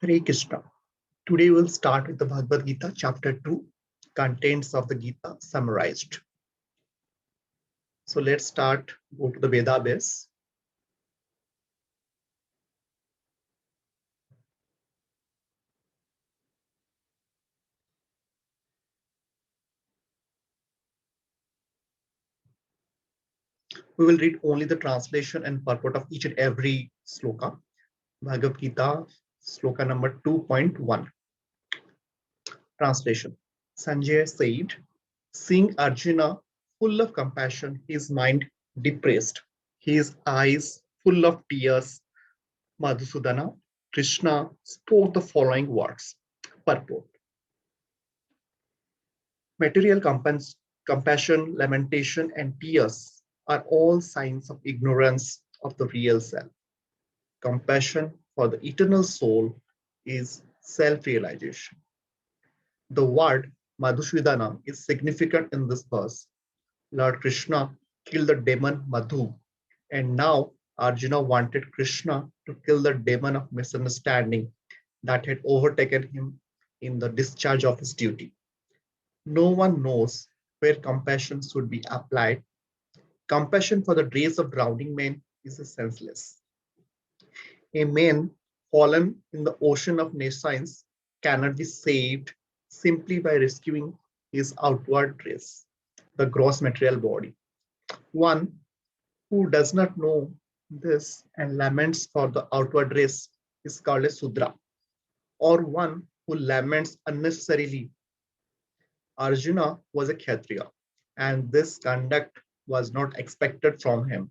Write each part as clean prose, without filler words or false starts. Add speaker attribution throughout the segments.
Speaker 1: Hare Krishna. Today we'll start with the Bhagavad Gita, chapter 2, contents of the Gita summarized. So let's start, go to the Veda base. We will read only the translation and purport of each and every sloka. Bhagavad Gita, sloka number 2.1. Translation. Sanjay said, seeing Arjuna full of compassion, his mind depressed, his eyes full of tears, Madhusudana, Krishna spoke the following words. Purport. Material compassion, lamentation, and tears are all signs of ignorance of the real self. Compassion for the eternal soul is self-realization. The word Madhusudana is significant in this verse. Lord Krishna killed the demon Madhu, and now Arjuna wanted Krishna to kill the demon of misunderstanding that had overtaken him in the discharge of his duty. No one knows where compassion should be applied. Compassion for the race of drowning men is senseless. A man fallen in the ocean of nescience cannot be saved simply by rescuing his outward dress, the gross material body. One who does not know this and laments for the outward dress is called a Sudra, or one who laments unnecessarily. Arjuna was a Kshatriya, and this conduct was not expected from him.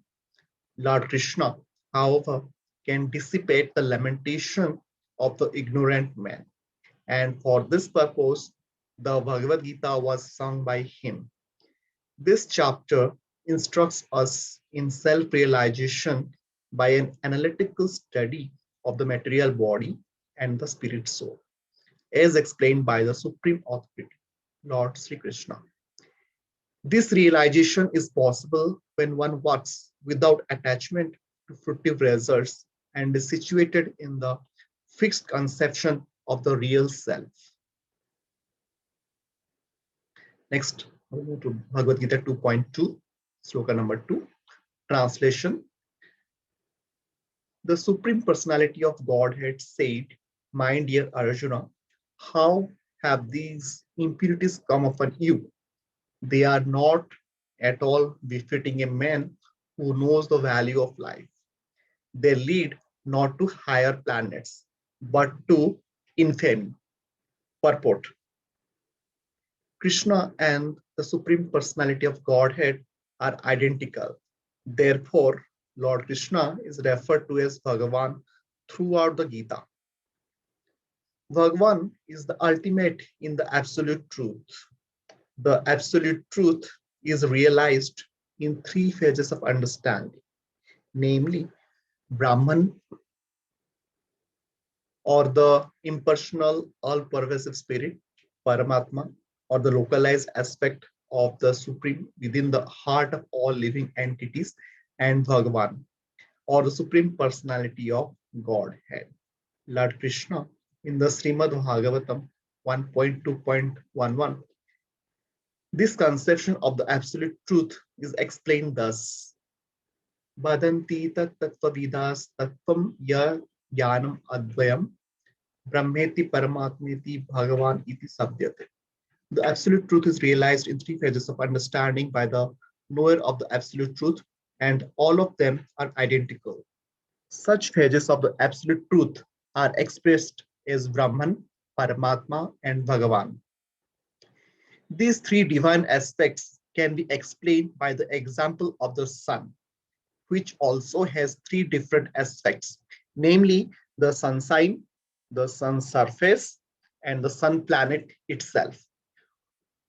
Speaker 1: Lord Krishna, however, can dissipate the lamentation of the ignorant man, and for this purpose, the Bhagavad Gita was sung by him. This chapter instructs us in self-realization by an analytical study of the material body and the spirit soul, as explained by the Supreme Authority, Lord Sri Krishna. This realization is possible when one works without attachment to fruitive results and is situated in the fixed conception of the real self. Next, we'll move to Bhagavad Gita 2.2, sloka number 2. Translation. The Supreme Personality of Godhead said, my dear Arjuna, how have these impurities come upon you? They are not at all befitting a man who knows the value of life. They lead not to higher planets, but to infamy. Purport. Krishna and the Supreme Personality of Godhead are identical. Therefore, Lord Krishna is referred to as Bhagavan throughout the Gita. Bhagavan is the ultimate in the absolute truth. The absolute truth is realized in three phases of understanding, namely Brahman, or the impersonal, all-pervasive spirit, Paramatma, or the localized aspect of the Supreme within the heart of all living entities, and Bhagavan, or the Supreme Personality of Godhead. Lord Krishna in the Srimad Bhagavatam 1.2.11. This conception of the absolute truth is explained thus. Badanti tat tattvavidas tattvam ya jnanam advayam brahmeti paramatmeti bhagavan iti sabdyate. The absolute truth is realized in three phases of understanding by the knower of the absolute truth, and all of them are identical. Such phases of the absolute truth are expressed as Brahman, Paramatma, and Bhagavan. These three divine aspects can be explained by the example of the sun, which also has three different aspects, namely the sun sign, the sun's surface, and the sun planet itself.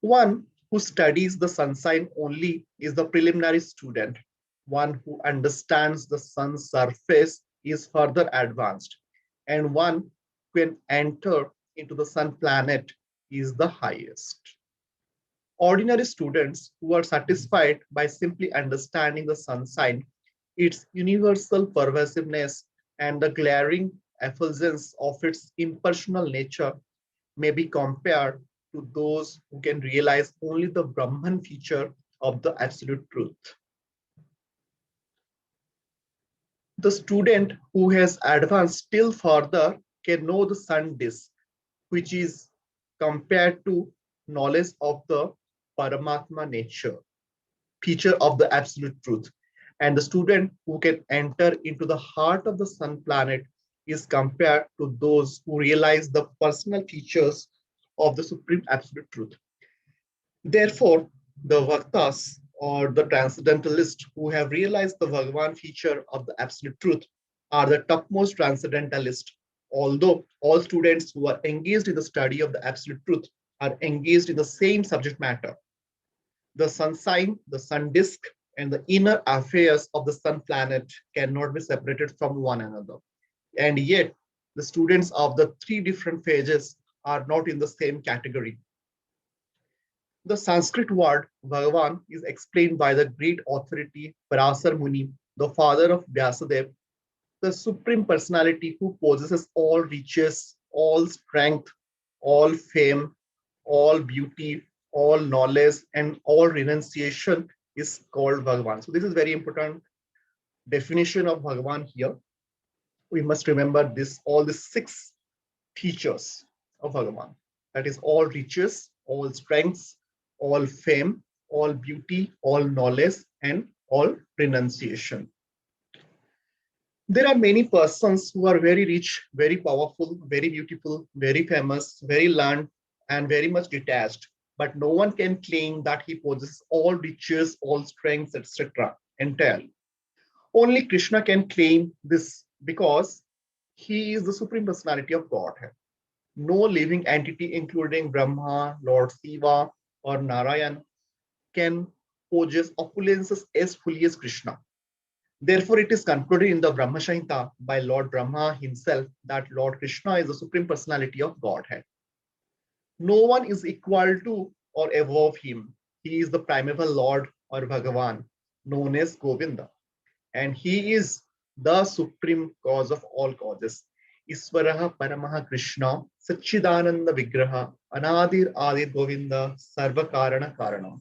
Speaker 1: One who studies the sun sign only is the preliminary student. One who understands the sun's surface is further advanced, and one who can enter into the sun planet is the highest. Ordinary students who are satisfied by simply understanding the sun sign, its universal pervasiveness, and the glaring effulgence of its impersonal nature may be compared to those who can realize only the Brahman feature of the absolute truth. The student who has advanced still further can know the sun disk, which is compared to knowledge of the Paramatma nature, feature of the absolute truth. And the student who can enter into the heart of the sun planet is compared to those who realize the personal features of the supreme absolute truth. Therefore, the Vaktas or the transcendentalists who have realized the Bhagavan feature of the absolute truth are the topmost transcendentalists, although all students who are engaged in the study of the absolute truth are engaged in the same subject matter. The sun sign, the sun disk, and the inner affairs of the sun planet cannot be separated from one another. And yet, the students of the three different phases are not in the same category. The Sanskrit word Bhagavan is explained by the great authority Parasar Muni, the father of Vyasadeva, the supreme personality who possesses all riches, all strength, all fame, all beauty, all knowledge, and all renunciation is called Bhagavan. So this is very important definition of Bhagavan here. We must remember this, all the six features of Bhagavan. That is all riches, all strengths, all fame, all beauty, all knowledge, and all renunciation. There are many persons who are very rich, very powerful, very beautiful, very famous, very learned, and very much detached. But no one can claim that he possesses all riches, all strengths, etc. entirely. Only Krishna can claim this because he is the supreme personality of Godhead. No living entity, including Brahma, Lord Shiva, or Narayan, can possess opulences as fully as Krishna. Therefore, it is concluded in the Brahma Samhita by Lord Brahma himself that Lord Krishna is the supreme personality of Godhead. No one is equal to or above him. He is the primeval Lord or Bhagavan, known as Govinda. And he is the supreme cause of all causes. Iswaraha Paramaha Krishna, Satchidananda Vigraha, Anadir Adir Govinda, Sarva Karana Karanam.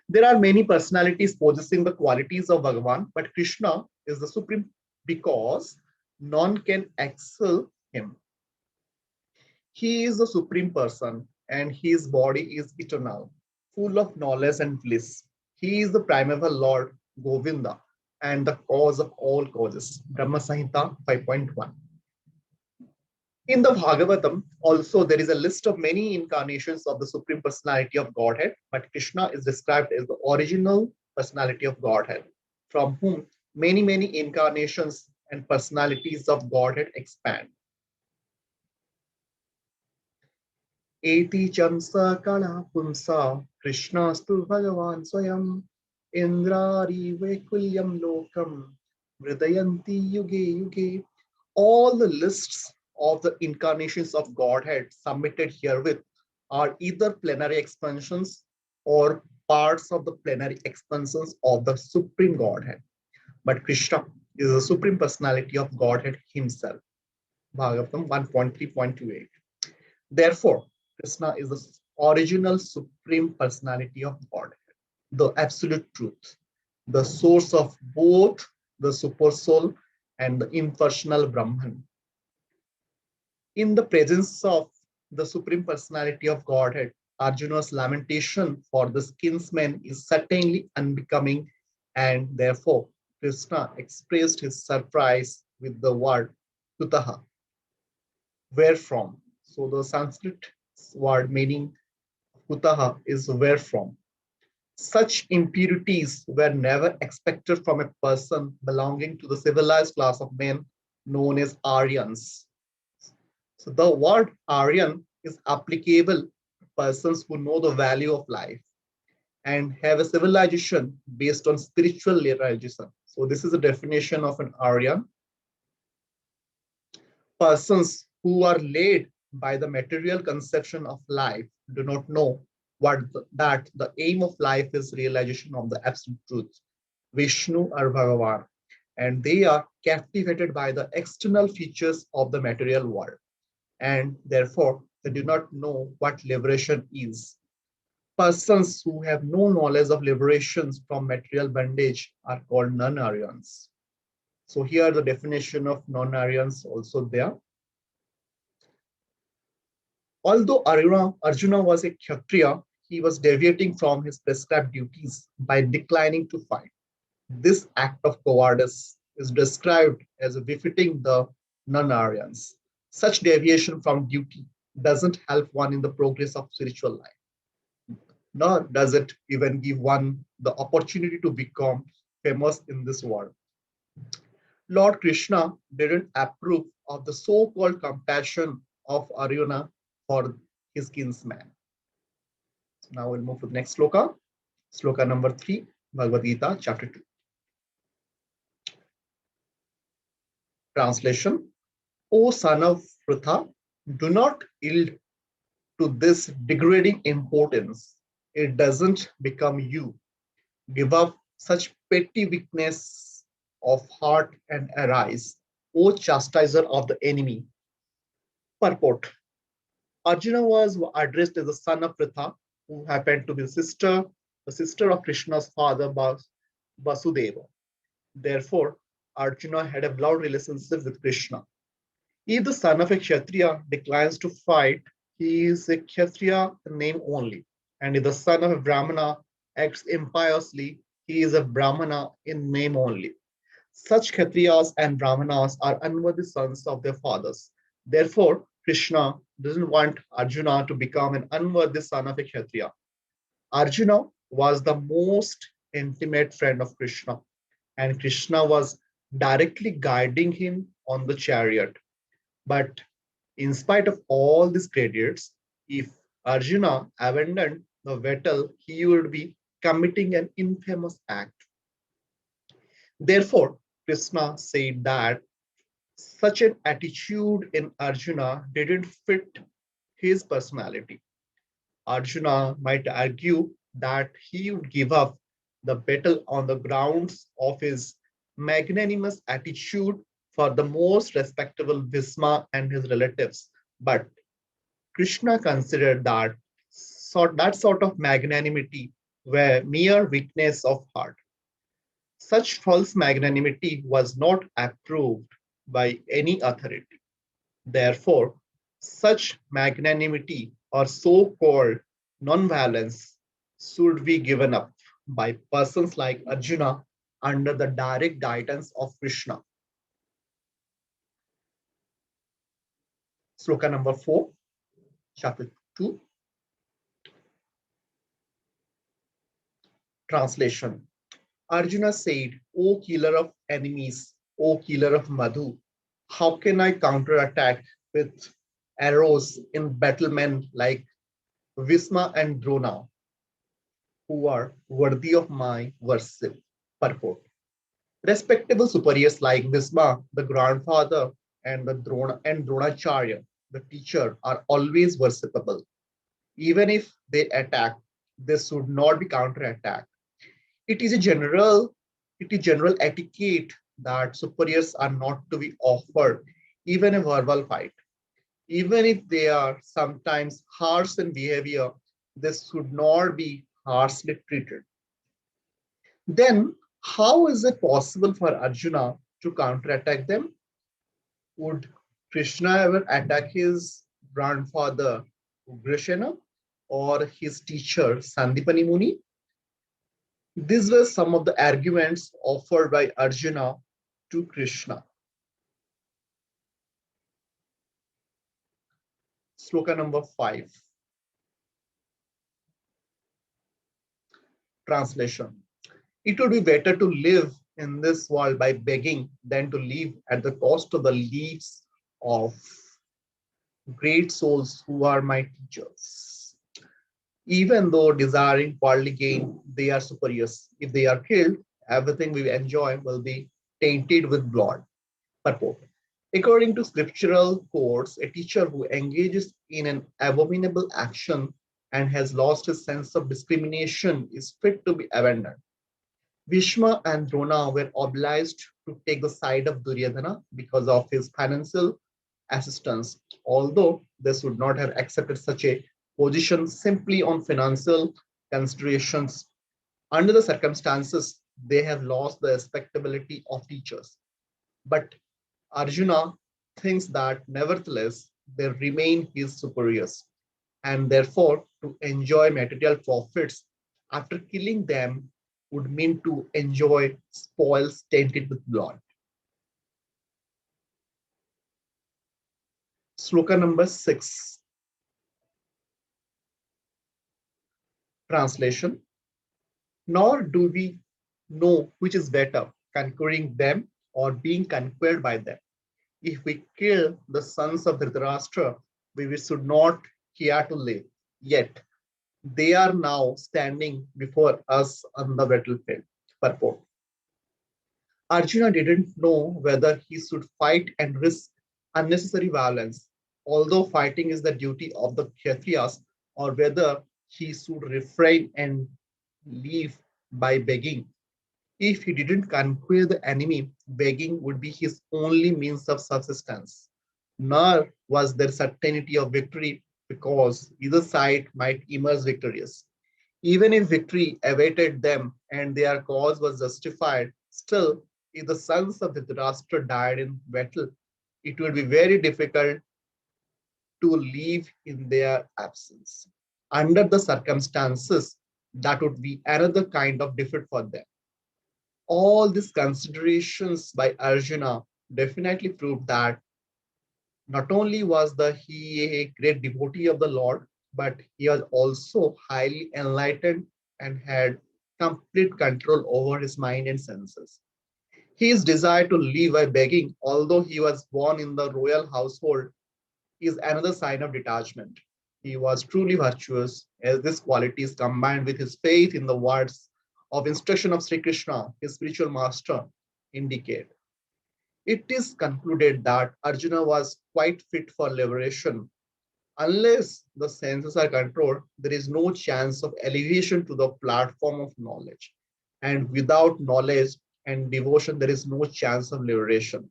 Speaker 1: There are many personalities possessing the qualities of Bhagavan, but Krishna is the supreme because none can excel him. He is the supreme person and his body is eternal, full of knowledge and bliss. He is the primeval Lord, Govinda, and the cause of all causes. Brahma Samhita 5.1. In the Bhagavatam, also there is a list of many incarnations of the Supreme Personality of Godhead, but Krishna is described as the original personality of Godhead, from whom many incarnations and personalities of Godhead expand. Eti chamsa kala punsa Krishnastu Bhagavan Swayam Indrari Vekulyam Lokam Vridayanti Yuge Yuge. All the lists of the incarnations of Godhead submitted herewith are either plenary expansions or parts of the plenary expansions of the Supreme Godhead. But Krishna is the Supreme Personality of Godhead himself. Bhagavatam 1.3.28. Therefore, Krishna is the original Supreme Personality of Godhead, the absolute truth, the source of both the super soul and the impersonal Brahman. In the presence of the Supreme Personality of Godhead, Arjuna's lamentation for the kinsman is certainly unbecoming, and therefore Krishna expressed his surprise with the word Kutaha, where from. So the Sanskrit word meaning Kutaha is where from. Such impurities were never expected from a person belonging to the civilized class of men known as Aryans. So the word Aryan is applicable to persons who know the value of life and have a civilization based on spiritual realization. So this is a definition of an Aryan. Persons who are led by the material conception of life do not know that the aim of life is realization of the absolute truth, Vishnu or Bhagavan, and they are captivated by the external features of the material world, and therefore they do not know what liberation is. Persons who have no knowledge of liberations from material bondage are called non-Aryans. So here the definition of non-Aryans also there. Although Arjuna was a Kshatriya, he was deviating from his prescribed duties by declining to fight. This act of cowardice is described as befitting the non-Aryans. Such deviation from duty doesn't help one in the progress of spiritual life, nor does it even give one the opportunity to become famous in this world. Lord Krishna didn't approve of the so-called compassion of Arjuna for his kinsman. So now we'll move to the next sloka, sloka number 3, Bhagavad Gita, chapter 2. Translation: O son of Pritha, do not yield to this degrading importance. It doesn't become you. Give up such petty weakness of heart and arise, O chastiser of the enemy. Purport: Arjuna was addressed as the son of Pritha, who happened to be the sister of Krishna's father, Vasudeva. Therefore, Arjuna had a blood relationship with Krishna. If the son of a Kshatriya declines to fight, he is a Kshatriya in name only. And if the son of a Brahmana acts impiously, he is a Brahmana in name only. Such Kshatriyas and Brahmanas are unworthy sons of their fathers. Therefore, Krishna doesn't want Arjuna to become an unworthy son of a Kshatriya. Arjuna was the most intimate friend of Krishna, and Krishna was directly guiding him on the chariot. But in spite of all these credits, if Arjuna abandoned the battle, he would be committing an infamous act. Therefore, Krishna said that such an attitude in Arjuna didn't fit his personality. Arjuna might argue that he would give up the battle on the grounds of his magnanimous attitude for the most respectable Bhisma and his relatives. But Krishna considered that sort of magnanimity were mere weakness of heart. Such false magnanimity was not approved by any authority. Therefore, such magnanimity or so-called non-violence should be given up by persons like Arjuna under the direct guidance of Krishna. Sloka number 4, chapter 2. Translation: Arjuna said, O killer of enemies, O killer of Madhu, how can I counterattack with arrows in battlemen like Visma and Drona, who are worthy of my worship? Purport: respectable superiors like Visma, the grandfather, and the Dronacharya, the teacher, are always worshipable. Even if they attack, this should not be counterattacked. It is a general, it is general etiquette that superiors are not to be offered even a verbal fight. Even if they are sometimes harsh in behavior, this should not be harshly treated. Then, how is it possible for Arjuna to counterattack them? Would Krishna ever attack his grandfather Ugrasena or his teacher Sandipani Muni? These were some of the arguments offered by Arjuna to Krishna. Sloka number 5. Translation: it would be better to live in this world by begging than to live at the cost of the lives of great souls who are my teachers. Even though desiring worldly gain, they are superiors. If they are killed, everything we enjoy will be tainted with blood. Purport: according to scriptural codes, a teacher who engages in an abominable action and has lost his sense of discrimination is fit to be abandoned. Bhishma and Drona were obliged to take the side of Duryodhana because of his financial assistance, although they should not have accepted such a position simply on financial considerations. Under the circumstances, they have lost the respectability of teachers. But Arjuna thinks that nevertheless they remain his superiors, and therefore to enjoy material profits after killing them would mean to enjoy spoils tainted with blood. Sloka number 6. Translation. Nor do we know which is better, conquering them or being conquered by them. If we kill the sons of Dhritarashtra, we should not care to live. Yet they are now standing before us on the battlefield. Purport. Arjuna didn't know whether he should fight and risk unnecessary violence, although fighting is the duty of the Kshatriyas, or whether he should refrain and live by begging. If he didn't conquer the enemy, begging would be his only means of subsistence. Nor was there certainty of victory because either side might emerge victorious. Even if victory awaited them and their cause was justified, still, if the sons of Dhritarashtra died in battle, it would be very difficult to live in their absence. Under the circumstances, that would be another kind of defeat for them. All these considerations by Arjuna definitely prove that not only was he a great devotee of the Lord, but he was also highly enlightened and had complete control over his mind and senses. His desire to live by begging, although he was born in the royal household, is another sign of detachment. He was truly virtuous, as this quality is combined with his faith in the words of instruction of Sri Krishna, his spiritual master, indicate. It is concluded that Arjuna was quite fit for liberation. Unless the senses are controlled, there is no chance of elevation to the platform of knowledge. And without knowledge and devotion, there is no chance of liberation.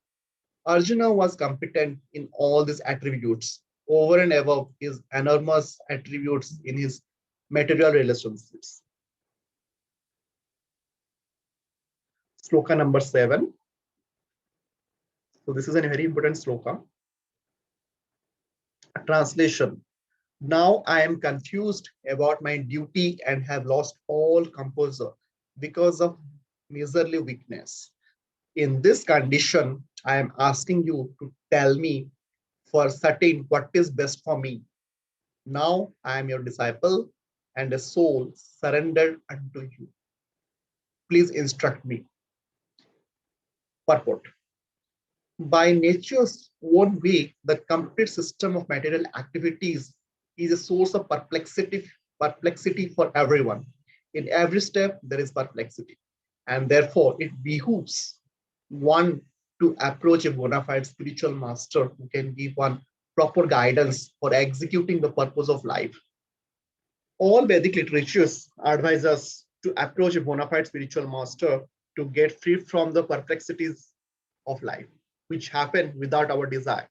Speaker 1: Arjuna was competent in all these attributes, over and above his enormous attributes in his material relationships. Sloka number 7. So this is a very important sloka. Translation. Now I am confused about my duty and have lost all composure because of miserly weakness. In this condition, I am asking you to tell me for certain what is best for me. Now I am your disciple and a soul surrendered unto you. Please instruct me. Purport. By nature's own way, the complete system of material activities is a source of perplexity for everyone. In every step, there is perplexity. And therefore, it behooves one to approach a bona fide spiritual master who can give one proper guidance for executing the purpose of life. All Vedic literatures advise us to approach a bona fide spiritual master to get free from the perplexities of life, which happen without our desire.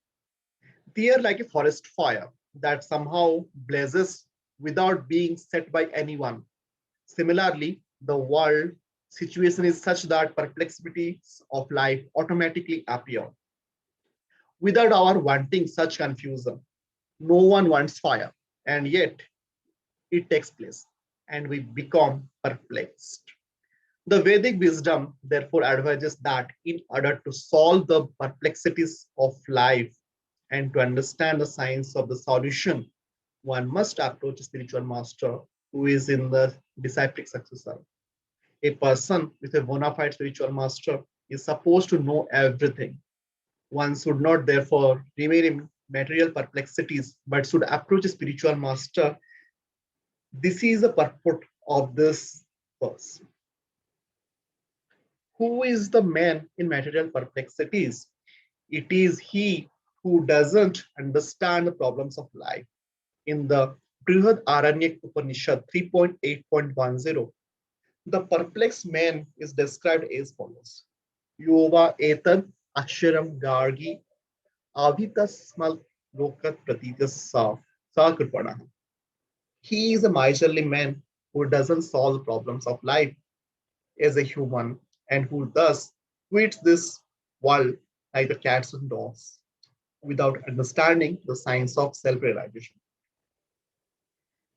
Speaker 1: They are like a forest fire that somehow blazes without being set by anyone. Similarly, the world situation is such that perplexities of life automatically appear without our wanting such confusion. No one wants fire, and yet it takes place, and we become perplexed. The Vedic wisdom therefore advises that in order to solve the perplexities of life and to understand the science of the solution, one must approach a spiritual master who is in the disciplic successor. A person with a bona fide spiritual master is supposed to know everything. One should not therefore remain in material perplexities, but should approach a spiritual master. This is the purport of this verse. Who is the man in material perplexities? It is he who doesn't understand the problems of life. In the Brihad Aranyak Upanishad 3.8.10, the perplexed man is described as follows. Yuva etad aksharam gargi avitasmal lokat pratitas sa kripana. He is a miserly man who doesn't solve the problems of life as a human and who thus quits this world like the cats and dogs without understanding the science of self-realization.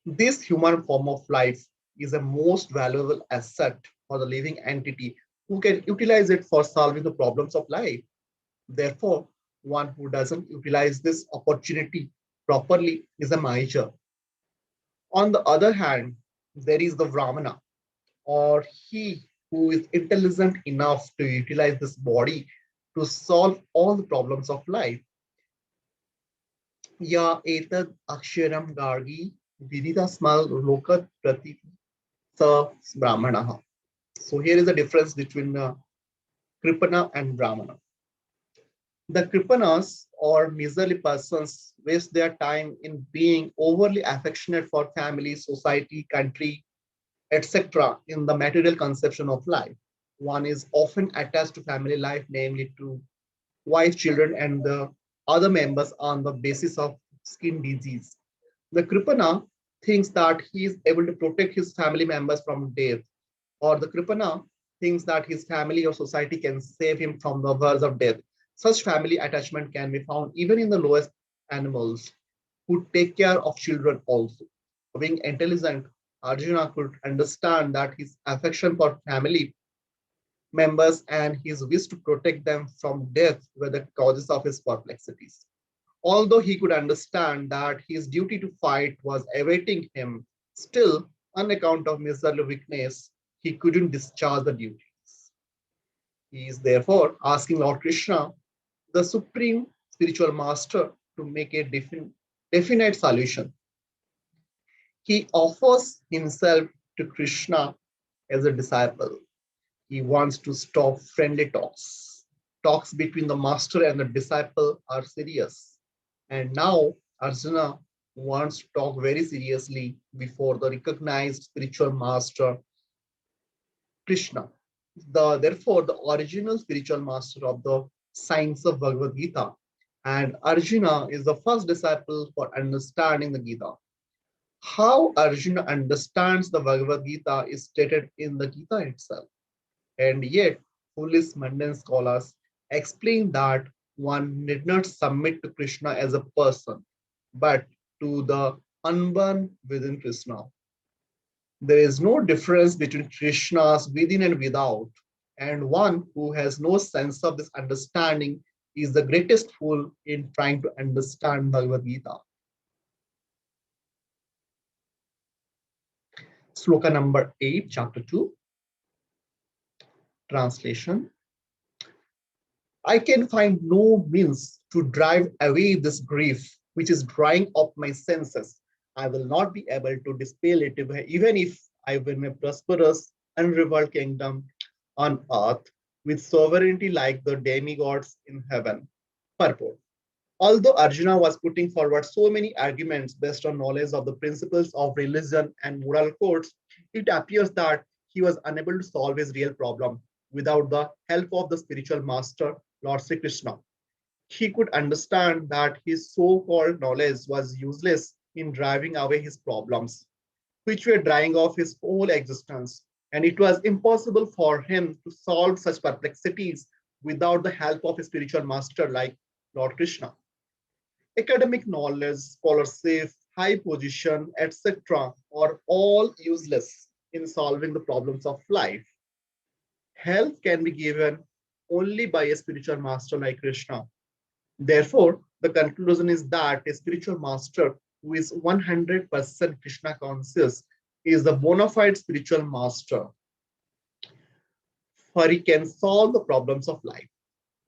Speaker 1: This human form of life is a most valuable asset for the living entity who can utilize it for solving the problems of life. Therefore, one who doesn't utilize this opportunity properly is a miser. On the other hand, there is the Brahmana, or he who is intelligent enough to utilize this body to solve all the problems of life. Ya etad aksharam gargi viditasmal lokat prati sa brahmana. So here is the difference between Kripana and Brahmana. The Kripanas or miserly persons waste their time in being overly affectionate for family, society, country, etc. in the material conception of life. One is often attached to family life, namely to wife, children, and the other members on the basis of skin disease. The Kripana thinks that he is able to protect his family members from death, or the Kripana thinks that his family or society can save him from the verge of death. Such family attachment can be found even in the lowest animals who take care of children also. Being intelligent, Arjuna could understand that his affection for family members and his wish to protect them from death were the causes of his perplexities. Although he could understand that his duty to fight was awaiting him, still, on account of miserly weakness, he couldn't discharge the duties. He is therefore asking Lord Krishna, the supreme spiritual master, to make a definite solution. He offers himself to Krishna as a disciple. He wants to stop friendly talks. Talks between the master and the disciple are serious. And now Arjuna wants to talk very seriously before the recognized spiritual master, Krishna. Therefore, the original spiritual master of the science of Bhagavad Gita. And Arjuna is the first disciple for understanding the Gita. How Arjuna understands the Bhagavad Gita is stated in the Gita itself. And yet, foolish mundane scholars explain that one need not submit to Krishna as a person, but to the unborn within Krishna. There is no difference between Krishna's within and without, and one who has no sense of this understanding is the greatest fool in trying to understand Bhagavad Gita. Sloka number 8, chapter 2, translation. I can find no means to drive away this grief, which is drying up my senses. I will not be able to dispel it even if I win a prosperous, unrivaled kingdom on earth with sovereignty like the demigods in heaven. Purport. Although Arjuna was putting forward so many arguments based on knowledge of the principles of religion and moral codes, it appears that he was unable to solve his real problem without the help of the spiritual master, Lord Sri Krishna. He could understand that his so called knowledge was useless in driving away his problems, which were drying off his whole existence, and it was impossible for him to solve such perplexities without the help of a spiritual master like Lord Krishna. Academic knowledge, scholarship, high position, etc., are all useless in solving the problems of life. Help can be given only by a spiritual master like Krishna. Therefore, the conclusion is that a spiritual master who is 100% Krishna conscious is the bona fide spiritual master, for he can solve the problems of life.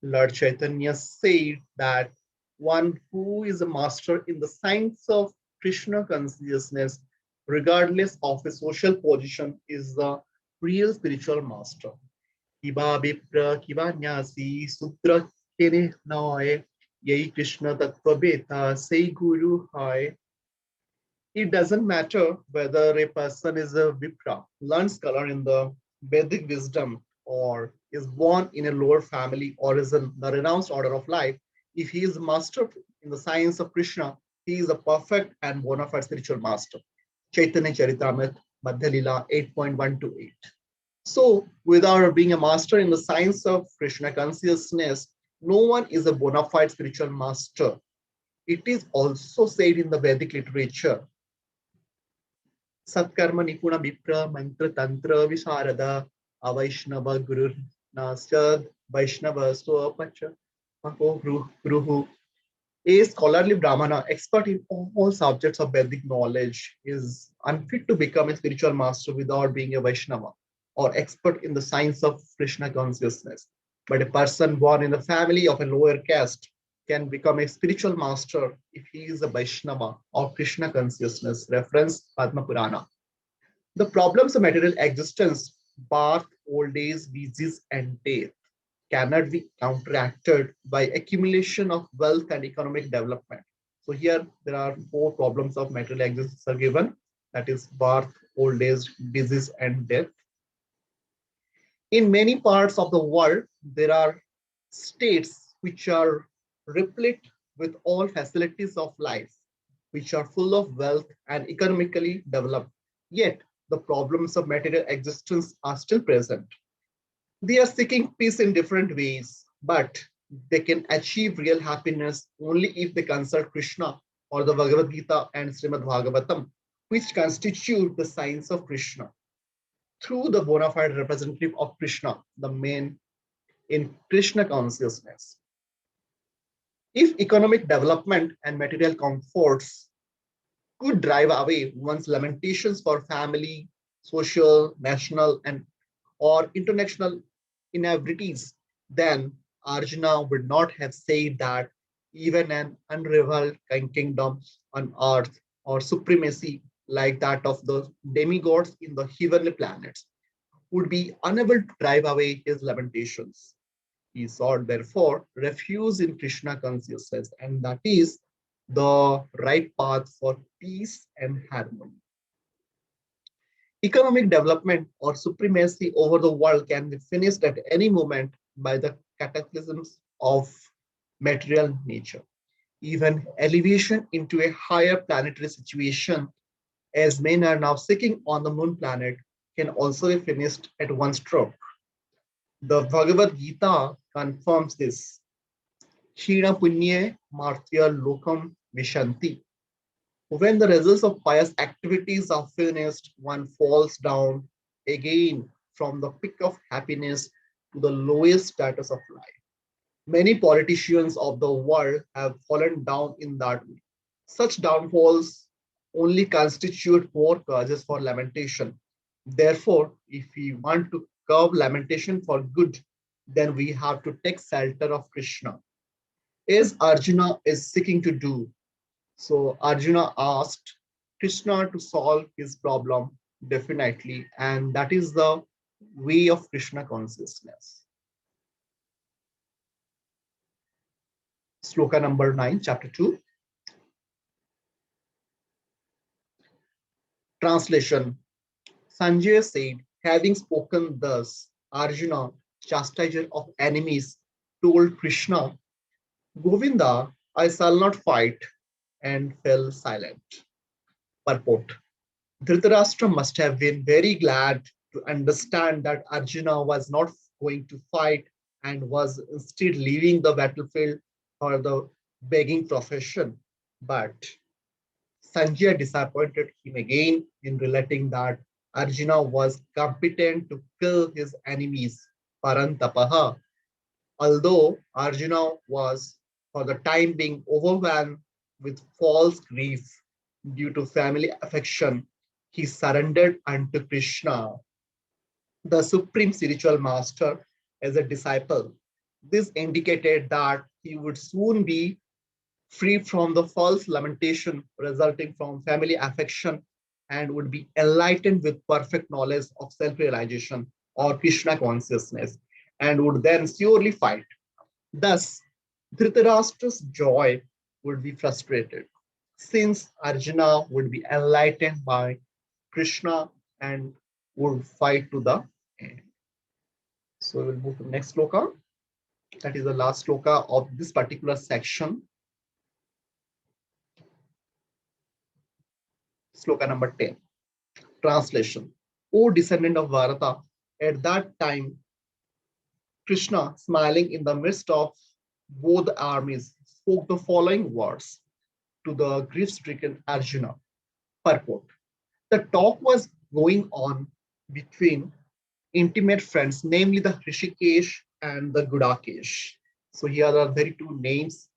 Speaker 1: Lord Chaitanya said that one who is a master in the science of Krishna consciousness, regardless of his social position, is the real spiritual master. Kiba Vipra, Kiba Nyasi, Sutra Kene Nae, Yei Krishna Tattva Beta, Sei Guru Hai. It doesn't matter whether a person is a Vipra, learned scholar in the Vedic wisdom, or is born in a lower family or is in the renounced order of life, if he is master in the science of Krishna, he is a perfect and bona fide spiritual master. Chaitanya Charitamrita, Madhya Lila 8.1 to 8. So, without being a master in the science of Krishna consciousness, no one is a bona fide spiritual master. It is also said in the Vedic literature, Satkarma Nipuna Vipra Mantra Tantra Visharada Avaishnava Guru Nasyad Vaishnava Swapacha Maho Gruhu. A scholarly Brahmana, expert in all subjects of Vedic knowledge, is unfit to become a spiritual master without being a Vaishnava or expert in the science of Krishna consciousness. But a person born in the family of a lower caste can become a spiritual master if he is a Vaishnava or Krishna consciousness. Reference Padma Purana. The problems of material existence, birth, old age, disease, and death, cannot be counteracted by accumulation of wealth and economic development. So here there are four problems of material existence are given, that is birth, old age, disease, and death. In many parts of the world, there are states which are replete with all facilities of life, which are full of wealth and economically developed. Yet the problems of material existence are still present. They are seeking peace in different ways, but they can achieve real happiness only if they consult Krishna or the Bhagavad Gita and Srimad Bhagavatam, which constitute the science of Krishna. Through the bona fide representative of Krishna, the main in Krishna consciousness. If economic development and material comforts could drive away one's lamentations for family, social, national, and or international inevitabilities, then Arjuna would not have said that even an unrivaled kingdom on earth or supremacy like that of the demigods in the heavenly planets would be unable to drive away his lamentations. He sought, therefore, refuge in Krishna consciousness, and that is the right path for peace and harmony. Economic development or supremacy over the world can be finished at any moment by the cataclysms of material nature. Even elevation into a higher planetary situation, as men are now seeking on the moon planet, can also be finished at one stroke. The Bhagavad Gita confirms this. Shina punye martya lokam vishanti. When the results of pious activities are finished, one falls down again from the peak of happiness to the lowest status of life. Many politicians of the world have fallen down in that way. Such downfalls only constitute more causes for lamentation. Therefore, if we want to curb lamentation for good, then we have to take shelter of Krishna, as Arjuna is seeking to do. So Arjuna asked Krishna to solve his problem definitely, and that is the way of Krishna consciousness. Sloka number 9, chapter 2. Translation. Sanjay said, having spoken thus, Arjuna, chastiser of enemies, told Krishna, Govinda, I shall not fight, and fell silent. Purport. Dhritarashtra must have been very glad to understand that Arjuna was not going to fight and was instead leaving the battlefield for the begging profession. But Sanjay disappointed him again in relating that Arjuna was competent to kill his enemies, Parantapaha. Although Arjuna was for the time being overwhelmed with false grief due to family affection, he surrendered unto Krishna, the supreme spiritual master, as a disciple. This indicated that he would soon be free from the false lamentation resulting from family affection and would be enlightened with perfect knowledge of self realization or Krishna consciousness and would then surely fight. Thus, Dhritarashtra's joy would be frustrated since Arjuna would be enlightened by Krishna and would fight to the end. So we will move to the next sloka. That is the last sloka of this particular section. Sloka number 10. Translation. O descendant of Bharata, at that time, Krishna, smiling in the midst of both armies, spoke the following words to the grief-stricken Arjuna. Purport. The talk was going on between intimate friends, namely the Rishikesh and the Gudakesh. So here are very two names,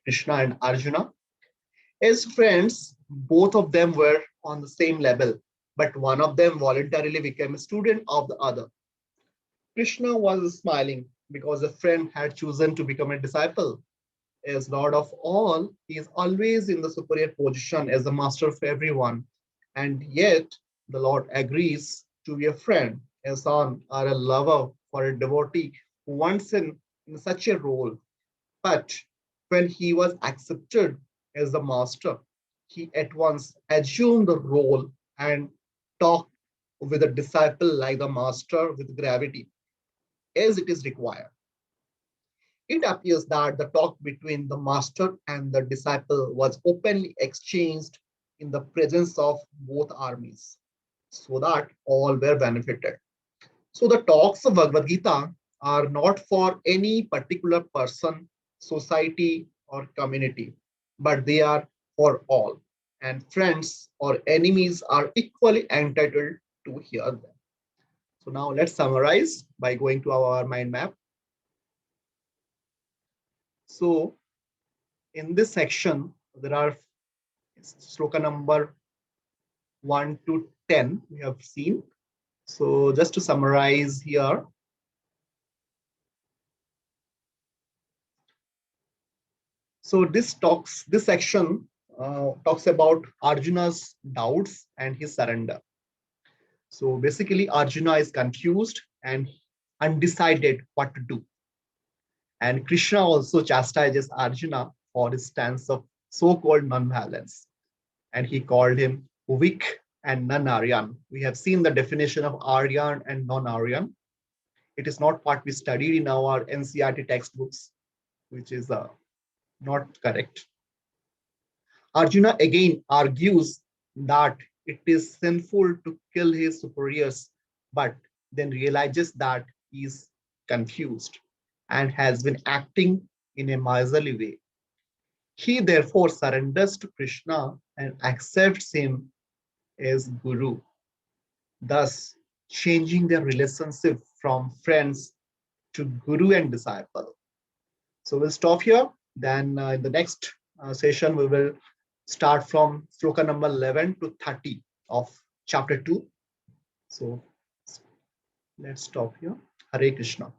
Speaker 1: Krishna and Arjuna. As friends, both of them were on the same level, but one of them voluntarily became a student of the other. Krishna was smiling because a friend had chosen to become a disciple. As Lord of all, he is always in the superior position as the master of everyone. And yet, the Lord agrees to be a friend, a son, or a lover for a devotee who wants him in such a role. But when he was accepted as the master, he at once assumed the role and talked with a disciple like the master with gravity, as it is required. It appears that the talk between the master and the disciple was openly exchanged in the presence of both armies, so that all were benefited. So the talks of Bhagavad Gita are not for any particular person, society, or community, but they are for all. And friends or enemies are equally entitled to hear them. So now let's summarize by going to our mind map. So in this section, there are sloka number 1 to 10 we have seen. So just to summarize here, so this section talks about Arjuna's doubts and his surrender. So basically, Arjuna is confused and undecided what to do. And Krishna also chastises Arjuna for his stance of so-called non-violence. And he called him weak and non-Aryan. We have seen the definition of Aryan and non-Aryan. It is not what we studied in our NCERT textbooks, which is not correct. Arjuna again argues that it is sinful to kill his superiors, but then realizes that he is confused and has been acting in a miserly way. He therefore surrenders to Krishna and accepts him as Guru, thus changing their relationship from friends to Guru and disciple. So we'll stop here. Then in the next session, we will start from sloka number 11 to 30 of chapter 2. So let's stop here. Hare Krishna.